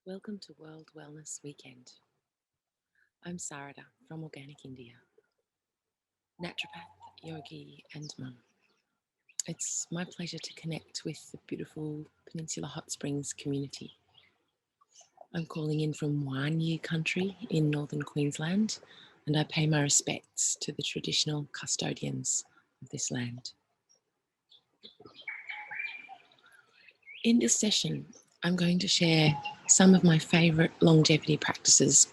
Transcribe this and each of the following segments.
Welcome to World Wellness Weekend. I'm Sarada from Organic India, naturopath, yogi and mum. It's my pleasure to connect with the beautiful Peninsula Hot Springs community. I'm calling in from Wanyi country in northern Queensland, and I pay my respects to the traditional custodians of this land. In this session, I'm going to share some of my favourite longevity practices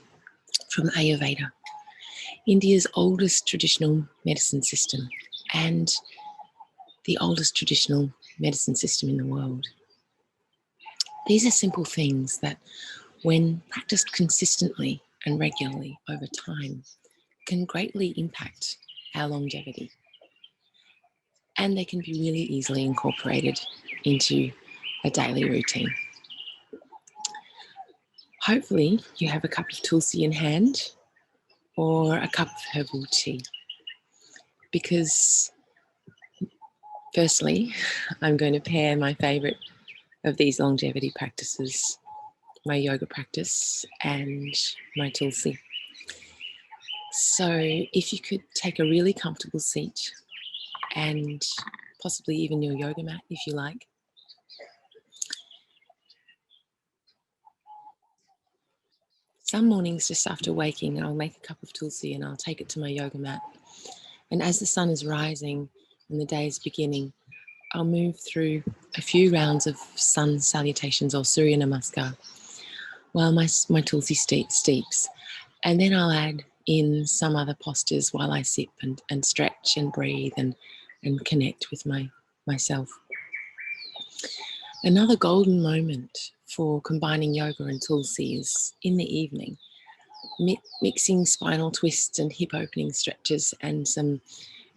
from Ayurveda, India's oldest traditional medicine system and the oldest traditional medicine system in the world. These are simple things that, when practiced consistently and regularly over time, can greatly impact our longevity. And they can be really easily incorporated into a daily routine. Hopefully, you have a cup of Tulsi in hand or a cup of herbal tea, because firstly, I'm going to pair my favourite of these longevity practices, my yoga practice and my Tulsi. So if you could take a really comfortable seat and possibly even your yoga mat if you like. Some mornings just after waking, I'll make a cup of Tulsi and I'll take it to my yoga mat. And as the sun is rising and the day is beginning, I'll move through a few rounds of sun salutations or Surya Namaskar while my Tulsi steeps. And then I'll add in some other postures while I sip and stretch and breathe and connect with myself. Another golden moment for combining yoga and Tulsi is in the evening, mixing spinal twists and hip opening stretches and some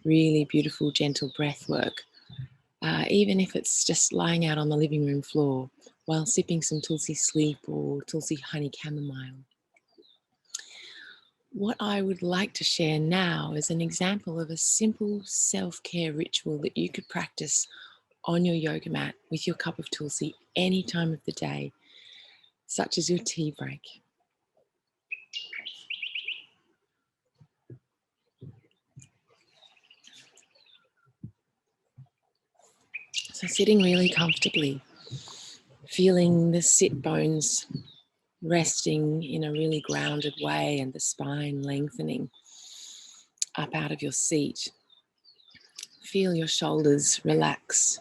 really beautiful gentle breath work. Even if it's just lying out on the living room floor while sipping some Tulsi sleep or Tulsi honey chamomile. What I would like to share now is an example of a simple self-care ritual that you could practice on your yoga mat with your cup of Tulsi any time of the day, such as your tea break. So sitting really comfortably, feeling the sit bones resting in a really grounded way and the spine lengthening up out of your seat. Feel your shoulders relax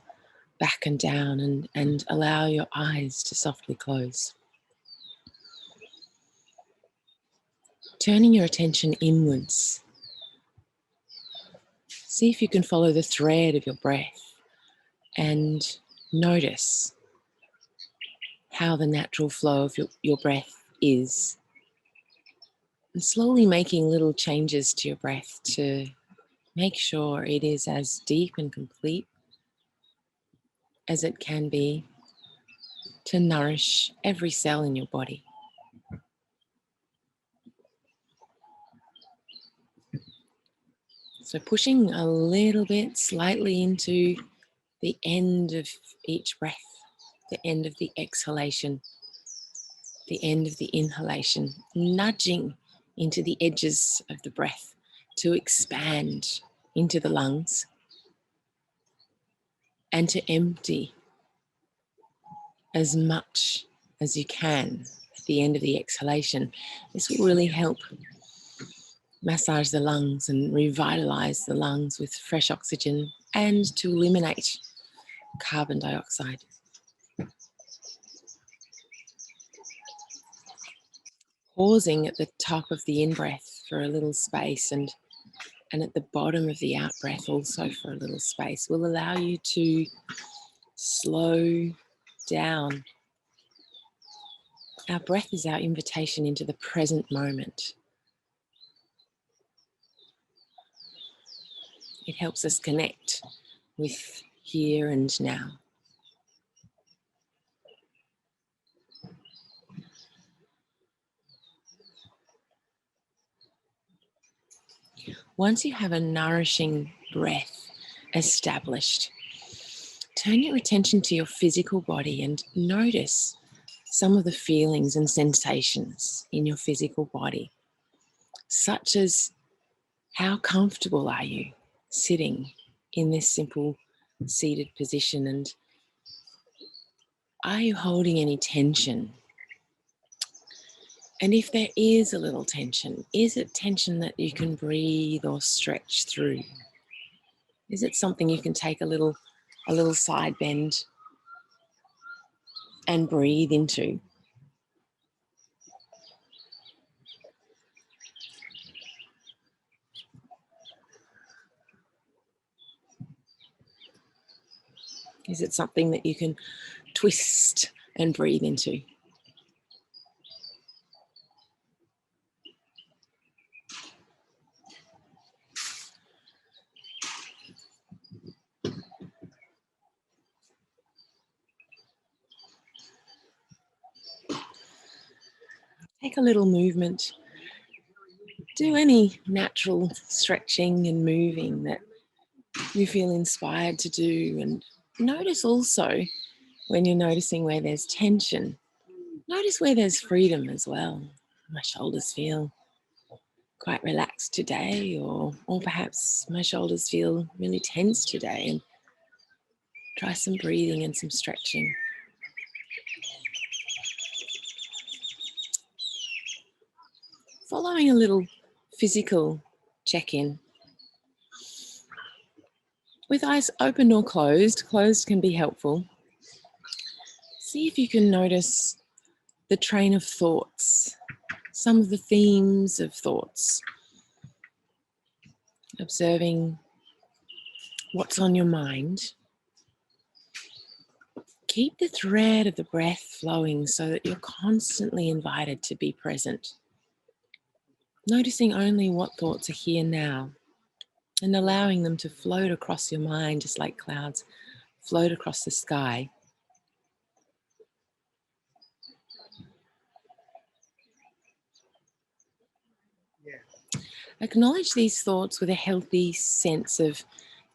back and down and allow your eyes to softly close. Turning your attention inwards, see if you can follow the thread of your breath and notice how the natural flow of your breath is. And slowly making little changes to your breath to make sure it is as deep and complete as it can be to nourish every cell in your body. So pushing a little bit slightly into the end of each breath, the end of the exhalation, the end of the inhalation, nudging into the edges of the breath to expand into the lungs and to empty as much as you can at the end of the exhalation. This will really help massage the lungs and revitalize the lungs with fresh oxygen and to eliminate carbon dioxide. Pausing at the top of the in-breath for a little space and at the bottom of the out-breath also for a little space will allow you to slow down. Our breath is our invitation into the present moment. It helps us connect with here and now. Once you have a nourishing breath established, turn your attention to your physical body and notice some of the feelings and sensations in your physical body, such as how comfortable are you sitting in this simple seated position, and are you holding any tension? And if there is a little tension, is it tension that you can breathe or stretch through? Is it something you can take a little side bend and breathe into? Is it something that you can twist and breathe into? Take a little movement. Do any natural stretching and moving that you feel inspired to do. And notice also when you're noticing where there's tension, notice where there's freedom as well. My shoulders feel quite relaxed today, or perhaps my shoulders feel really tense today, and try some breathing and some stretching. Following a little physical check-in. With eyes open or closed can be helpful. See if you can notice the train of thoughts, some of the themes of thoughts. Observing what's on your mind. Keep the thread of the breath flowing so that you're constantly invited to be present. Noticing only what thoughts are here now and allowing them to float across your mind just like clouds float across the sky. Acknowledge these thoughts with a healthy sense of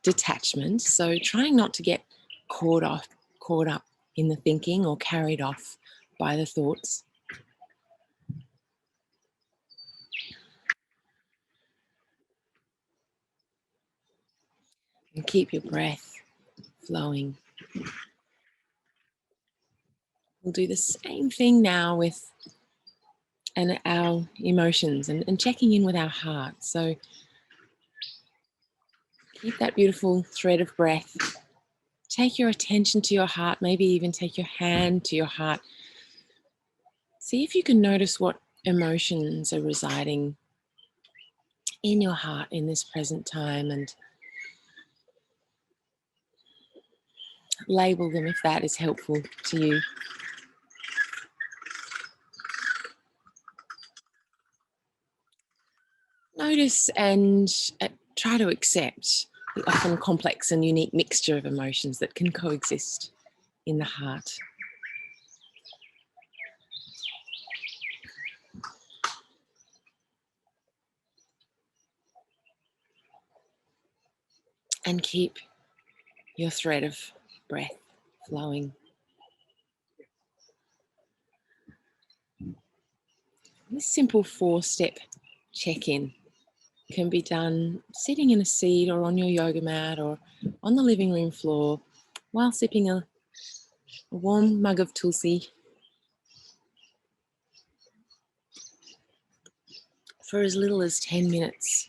detachment. So trying not to get caught up in the thinking or carried off by the thoughts. And keep your breath flowing. We'll do the same thing now with our emotions and checking in with our heart. So keep that beautiful thread of breath. Take your attention to your heart, maybe even take your hand to your heart. See if you can notice what emotions are residing in your heart in this present time, and label them if that is helpful to you. Notice and try to accept the often complex and unique mixture of emotions that can coexist in the heart. And keep your thread of breath flowing. This simple 4-step check-in can be done sitting in a seat or on your yoga mat or on the living room floor while sipping a warm mug of Tulsi for as little as 10 minutes.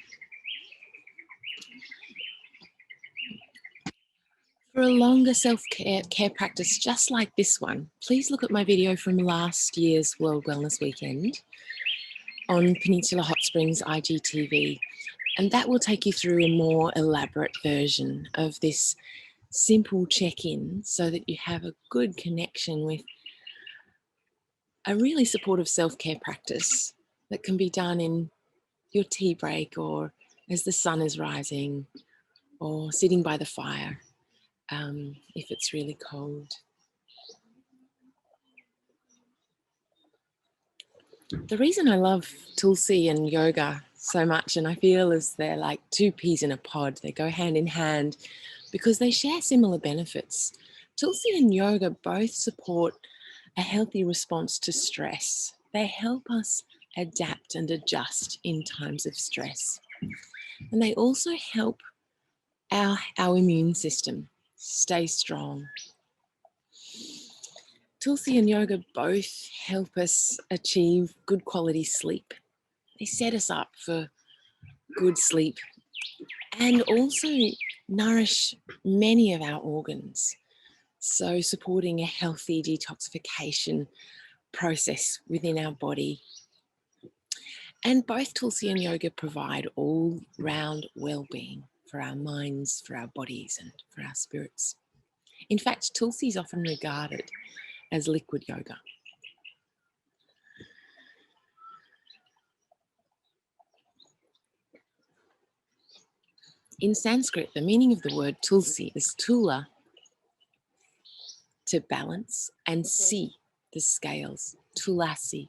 For a longer self-care practice just like this one, please look at my video from last year's World Wellness Weekend on Peninsula Hot Springs IGTV, and that will take you through a more elaborate version of this simple check-in so that you have a good connection with a really supportive self-care practice that can be done in your tea break or as the sun is rising or sitting by the fire if it's really cold. The reason I love Tulsi and yoga so much, and I feel as they're like two peas in a pod, they go hand in hand because they share similar benefits. Tulsi and yoga both support a healthy response to stress. They help us adapt and adjust in times of stress. And they also help our immune system stay strong. Tulsi and yoga both help us achieve good quality sleep. They set us up for good sleep and also nourish many of our organs. So supporting a healthy detoxification process within our body. And both Tulsi and yoga provide all-round well-being for our minds, for our bodies, and for our spirits. In fact, Tulsi is often regarded as liquid yoga. In Sanskrit, the meaning of the word Tulsi is Tula, to balance, and Si, the scales. Tulasi,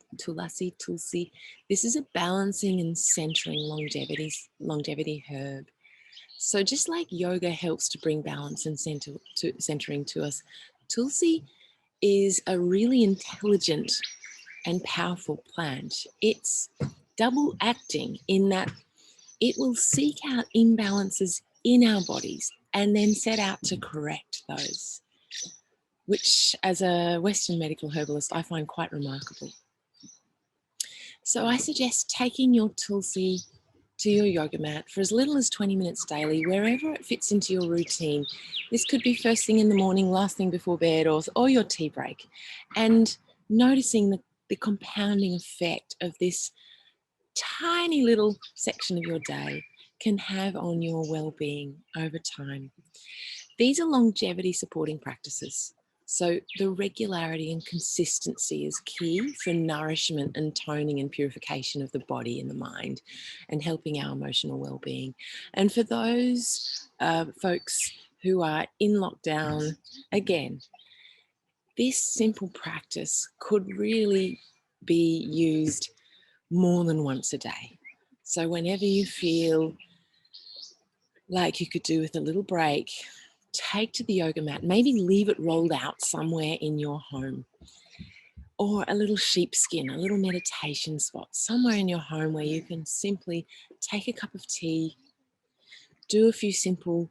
Tulsi. This is a balancing and centering longevity herb. So just like yoga helps to bring balance and centering to us, Tulsi is a really intelligent and powerful plant. It's double acting in that it will seek out imbalances in our bodies and then set out to correct those, which as a Western medical herbalist, I find quite remarkable. So I suggest taking your Tulsi to your yoga mat for as little as 20 minutes daily, wherever it fits into your routine. This could be first thing in the morning, last thing before bed, or your tea break. And noticing the compounding effect of this tiny little section of your day can have on your well-being over time. These are longevity supporting practices. So the regularity and consistency is key for nourishment and toning and purification of the body and the mind and helping our emotional well-being. And for those folks who are in lockdown, again, this simple practice could really be used more than once a day. So whenever you feel like you could do with a little break, take to the yoga mat, maybe leave it rolled out somewhere in your home, or a little sheepskin, a little meditation spot somewhere in your home where you can simply take a cup of tea, do a few simple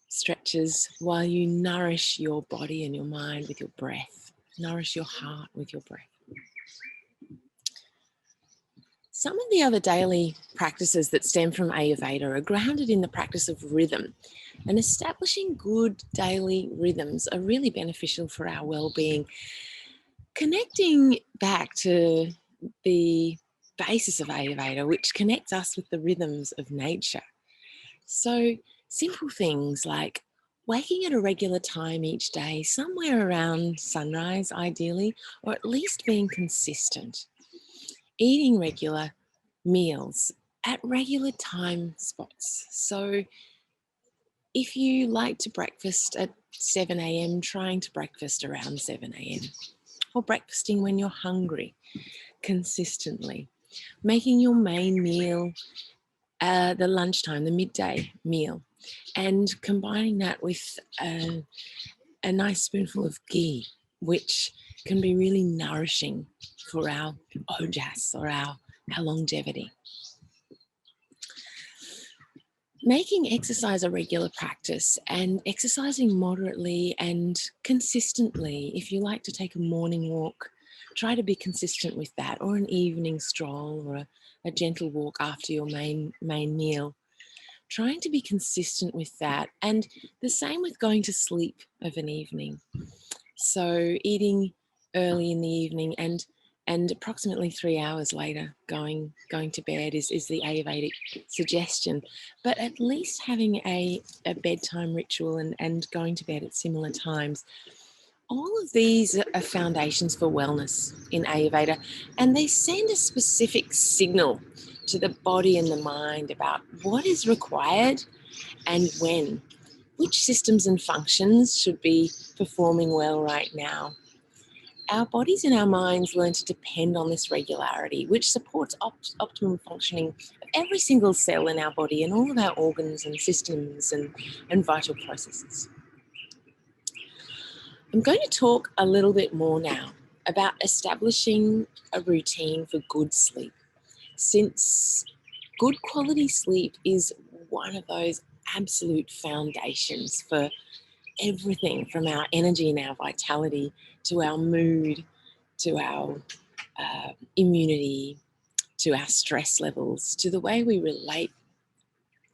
stretches while you nourish your body and your mind with your breath, nourish your heart with your breath. Some of the other daily practices that stem from Ayurveda are grounded in the practice of rhythm, and establishing good daily rhythms are really beneficial for our well-being. Connecting back to the basis of Ayurveda, which connects us with the rhythms of nature. So simple things like waking at a regular time each day, somewhere around sunrise ideally, or at least being consistent. Eating regular meals at regular time spots. So if you like to breakfast at 7 a.m., trying to breakfast around 7 a.m. or breakfasting when you're hungry consistently. Making your main meal the lunchtime, the midday meal, and combining that with a nice spoonful of ghee, which can be really nourishing for our ojas or our longevity. Making exercise a regular practice and exercising moderately and consistently. If you like to take a morning walk, try to be consistent with that, or an evening stroll, or a gentle walk after your main meal. Trying to be consistent with that, and the same with going to sleep of an evening. So eating early in the evening and approximately 3 hours later going to bed is the Ayurvedic suggestion. But at least having a bedtime ritual and going to bed at similar times. All of these are foundations for wellness in Ayurveda, and they send a specific signal to the body and the mind about what is required and when. Which systems and functions should be performing well right now? Our bodies and our minds learn to depend on this regularity, which supports optimum functioning of every single cell in our body and all of our organs and systems and vital processes. I'm going to talk a little bit more now about establishing a routine for good sleep, since good quality sleep is one of those absolute foundations for everything from our energy and our vitality to our mood, to our immunity, to our stress levels, to the way we relate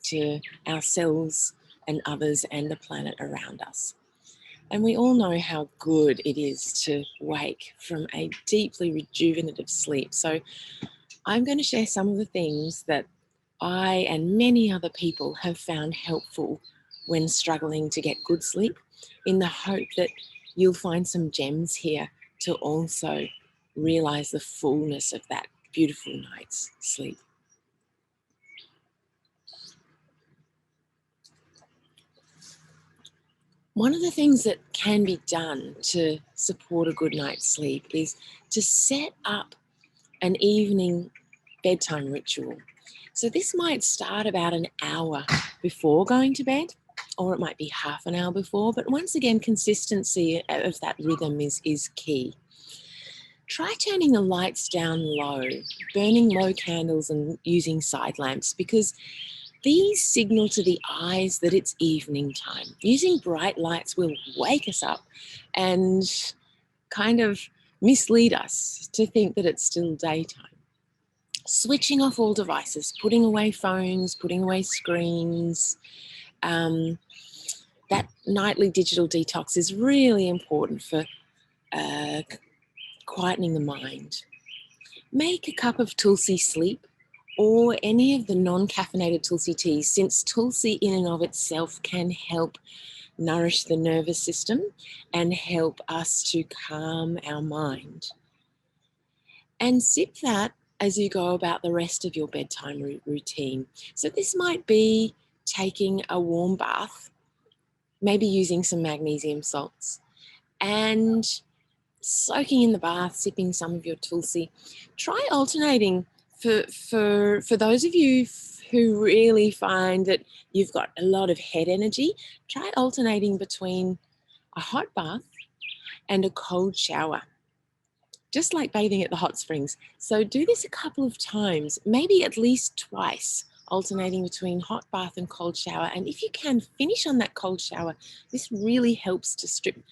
to ourselves and others and the planet around us. And we all know how good it is to wake from a deeply rejuvenative sleep. So I'm going to share some of the things that I and many other people have found helpful when struggling to get good sleep, in the hope that you'll find some gems here to also realize the fullness of that beautiful night's sleep. One of the things that can be done to support a good night's sleep is to set up an evening bedtime ritual. So this might start about an hour before going to bed, or it might be half an hour before, but once again, consistency of that rhythm is key. Try turning the lights down low, burning low candles and using side lamps, because these signal to the eyes that it's evening time. Using bright lights will wake us up and kind of mislead us to think that it's still daytime. Switching off all devices, putting away phones, putting away screens. That nightly digital detox is really important for quietening the mind. Make a cup of Tulsi Sleep or any of the non-caffeinated Tulsi teas, since Tulsi in and of itself can help nourish the nervous system and help us to calm our mind. And sip that as you go about the rest of your bedtime routine. So this might be taking a warm bath, maybe using some magnesium salts, and soaking in the bath, sipping some of your Tulsi. Try alternating for those of you who really find that you've got a lot of head energy. Try alternating between a hot bath and a cold shower, just like bathing at the hot springs. So do this a couple of times, maybe at least twice, alternating between hot bath and cold shower. And if you can, finish on that cold shower. This really helps to strip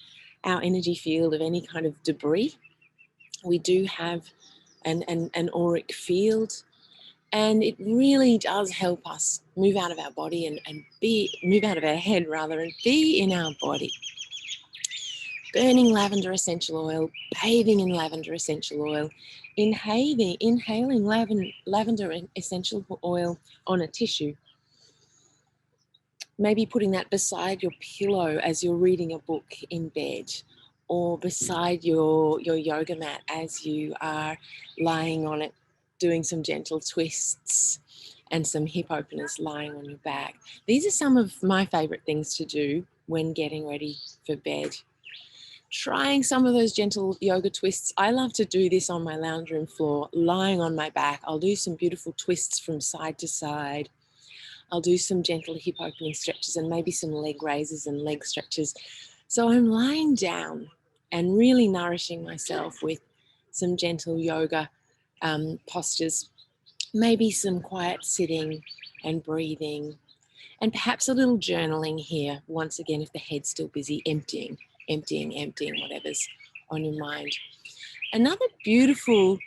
our energy field of any kind of debris. We do have an auric field, and it really does help us move out of our body and move out of our head rather, and be in our body. Burning lavender essential oil, bathing in lavender essential oil, inhaling lavender essential oil on a tissue. Maybe putting that beside your pillow as you're reading a book in bed, or beside your yoga mat as you are lying on it, doing some gentle twists and some hip openers lying on your back. These are some of my favorite things to do when getting ready for bed. Trying some of those gentle yoga twists. I love to do this on my lounge room floor, lying on my back. I'll do some beautiful twists from side to side. I'll do some gentle hip opening stretches and maybe some leg raises and leg stretches. So I'm lying down and really nourishing myself with some gentle yoga postures, maybe some quiet sitting and breathing, and perhaps a little journaling here. Once again, if the head's still busy, emptying whatever's on your mind. Another beautiful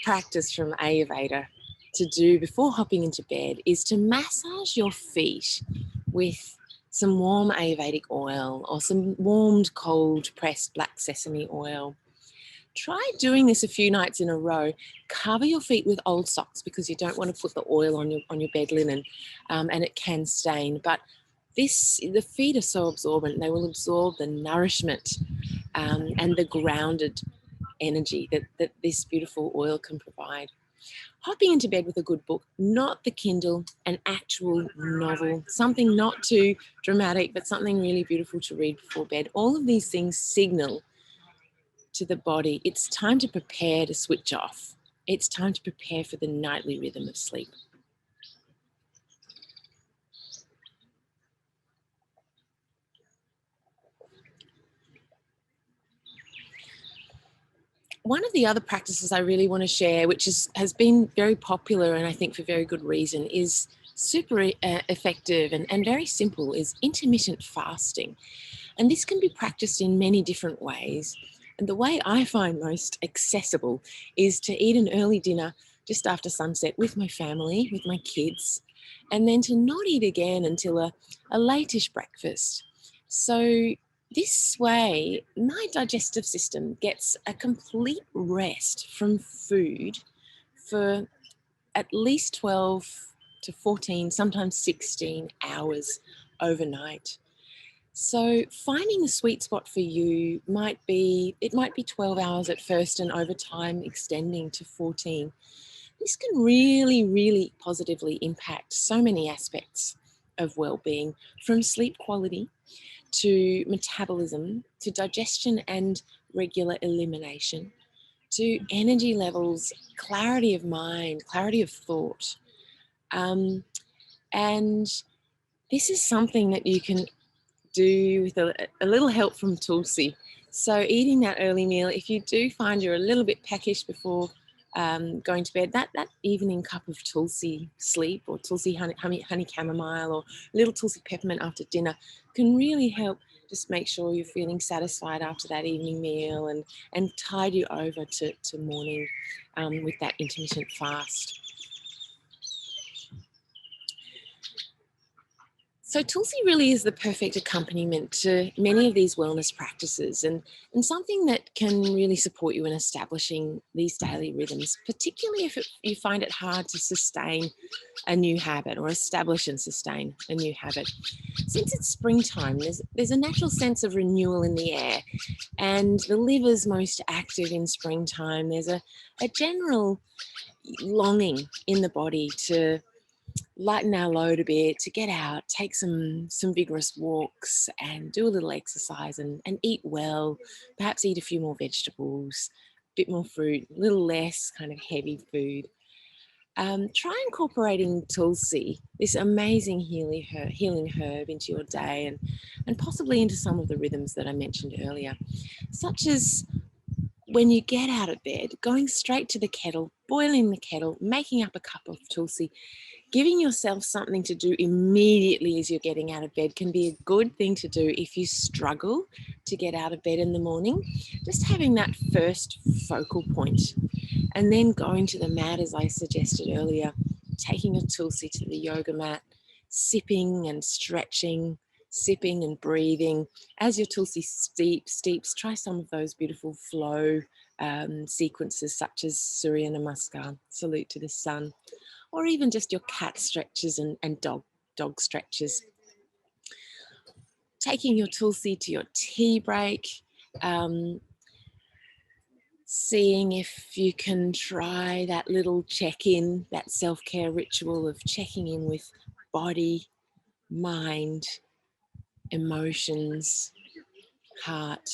practice from Ayurveda to do before hopping into bed is to massage your feet with some warm Ayurvedic oil or some warmed, cold pressed black sesame oil. Try doing this a few nights in a row. Cover your feet with old socks because you don't want to put the oil on your bed linen, and it can stain. But the feet are so absorbent; they will absorb the nourishment and the grounded energy that this beautiful oil can provide. Hopping into bed with a good book, not the Kindle, an actual novel, something not too dramatic, but something really beautiful to read before bed. All of these things signal to the body it's time to prepare to switch off. It's time to prepare for the nightly rhythm of sleep. One of the other practices I really want to share, which has been very popular and I think for very good reason, is super effective and very simple, is intermittent fasting. And this can be practiced in many different ways. And the way I find most accessible is to eat an early dinner just after sunset with my family, with my kids, and then to not eat again until a late-ish breakfast. So this way, my digestive system gets a complete rest from food for at least 12 to 14, sometimes 16 hours overnight. So finding the sweet spot for you might be 12 hours at first and over time extending to 14. This can really, really positively impact so many aspects of well-being, from sleep quality to metabolism, to digestion and regular elimination, to energy levels, clarity of mind, clarity of thought. And this is something that you can do with a little help from Tulsi. So eating that early meal, if you do find you're a little bit peckish before going to bed, that evening cup of Tulsi sleep, or Tulsi honey chamomile, or a little Tulsi peppermint after dinner can really help just make sure you're feeling satisfied after that evening meal and tide you over to morning with that intermittent fast. So Tulsi really is the perfect accompaniment to many of these wellness practices, and something that can really support you in establishing these daily rhythms, particularly if you find it hard to sustain a new habit or establish and sustain a new habit. Since it's springtime, there's a natural sense of renewal in the air, and the liver's most active in springtime. There's a general longing in the body to lighten our load a bit, to get out, take some vigorous walks and do a little exercise and eat well, perhaps eat a few more vegetables, a bit more fruit, a little less kind of heavy food. Try incorporating Tulsi, this amazing healing herb, into your day and possibly into some of the rhythms that I mentioned earlier, such as when you get out of bed, going straight to the kettle, boiling the kettle, making up a cup of Tulsi. Giving yourself something to do immediately as you're getting out of bed can be a good thing to do if you struggle to get out of bed in the morning. Just having that first focal point, and then going to the mat, as I suggested earlier, taking a Tulsi to the yoga mat, sipping and stretching, sipping and breathing. As your Tulsi steeps, try some of those beautiful flow sequences, such as Surya Namaskar, salute to the sun, or even just your cat stretches and dog stretches. Taking your Tulsi to your tea break, seeing if you can try that little check-in, that self-care ritual of checking in with body, mind, emotions, heart,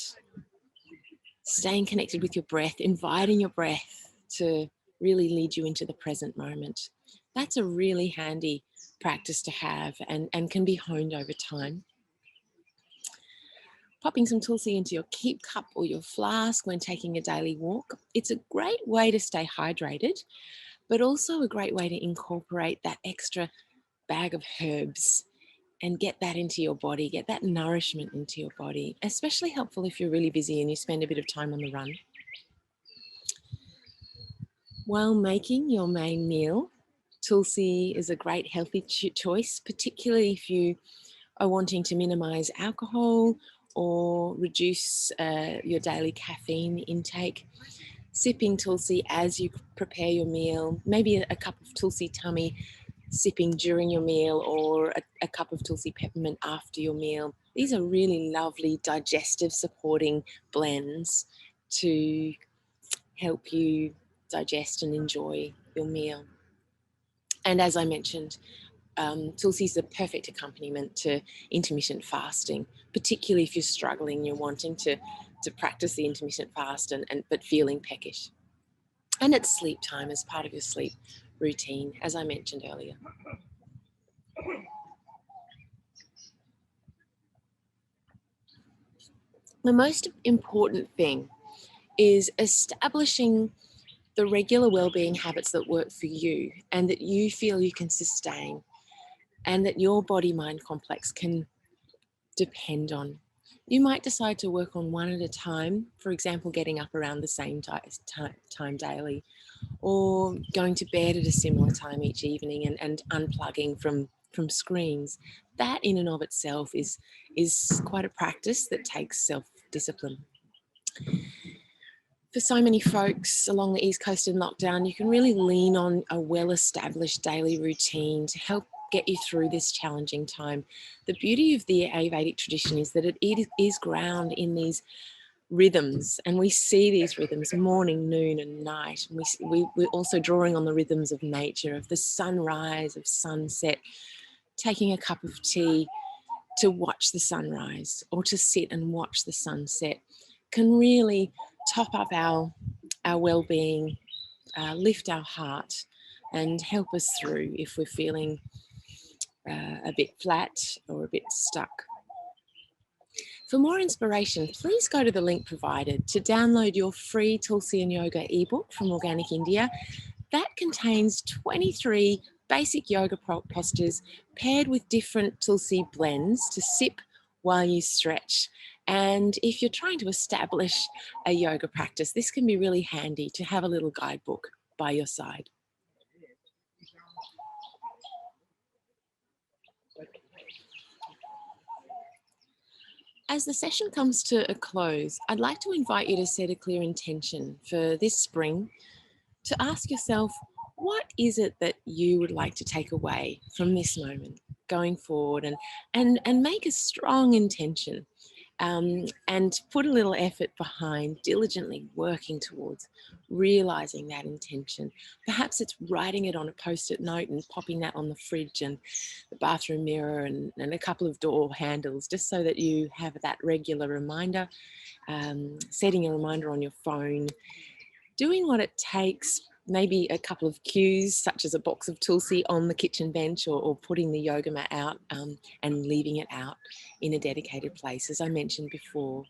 staying connected with your breath, inviting your breath to really lead you into the present moment. That's a really handy practice to have and can be honed over time. Popping some Tulsi into your keep cup or your flask when taking a daily walk. It's a great way to stay hydrated, but also a great way to incorporate that extra bag of herbs and get that into your body, get that nourishment into your body, especially helpful if you're really busy and you spend a bit of time on the run. While making your main meal, Tulsi is a great healthy choice, particularly if you are wanting to minimize alcohol or reduce your daily caffeine intake. Sipping Tulsi as you prepare your meal, maybe a cup of Tulsi tummy sipping during your meal, or a cup of Tulsi peppermint after your meal. These are really lovely digestive supporting blends to help you digest and enjoy your meal. And as I mentioned, Tulsi is the perfect accompaniment to intermittent fasting, particularly if you're struggling, you're wanting to practice the intermittent fast but feeling peckish. And it's sleep time as part of your sleep routine, as I mentioned earlier. The most important thing is establishing the regular wellbeing habits that work for you and that you feel you can sustain and that your body-mind complex can depend on. You might decide to work on one at a time, for example, getting up around the same time daily, or going to bed at a similar time each evening and unplugging from screens. That in and of itself is quite a practice that takes self-discipline. For so many folks along the East Coast in lockdown, you can really lean on a well-established daily routine to help get you through this challenging time. The beauty of the Ayurvedic tradition is that it is ground in these rhythms, and we see these rhythms morning, noon and night. And we're also drawing on the rhythms of nature, of the sunrise, of sunset, taking a cup of tea to watch the sunrise or to sit and watch the sunset can really top up our well-being, lift our heart and help us through if we're feeling a bit flat or a bit stuck. For more inspiration, please go to the link provided to download your free Tulsi and Yoga ebook from Organic India. That contains 23 basic yoga postures paired with different Tulsi blends to sip while you stretch. And if you're trying to establish a yoga practice, this can be really handy to have a little guidebook by your side. As the session comes to a close, I'd like to invite you to set a clear intention for this spring, to ask yourself, what is it that you would like to take away from this moment going forward, and make a strong intention, and put a little effort behind diligently working towards realizing that intention. Perhaps it's writing it on a post-it note and popping that on the fridge and the bathroom mirror and a couple of door handles, just so that you have that regular reminder, setting a reminder on your phone, doing what it takes, maybe a couple of cues, such as a box of Tulsi on the kitchen bench, or putting the yoga mat out and leaving it out in a dedicated place, as I mentioned before.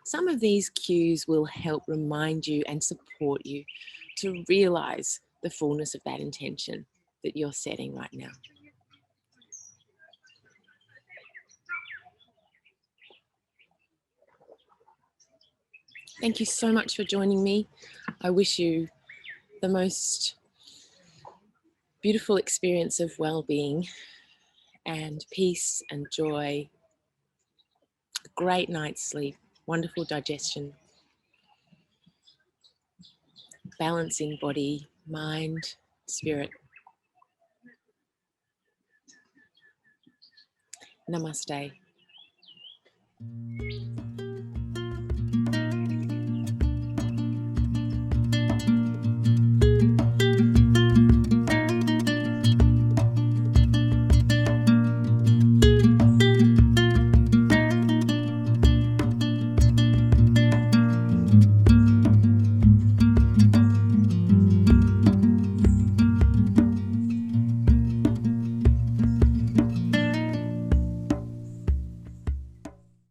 Some of these cues will help remind you and support you to realize the fullness of that intention that you're setting right now. Thank you so much for joining me. I wish you the most beautiful experience of well-being and peace and joy, a great night's sleep, wonderful digestion, balance in body, mind, spirit. Namaste.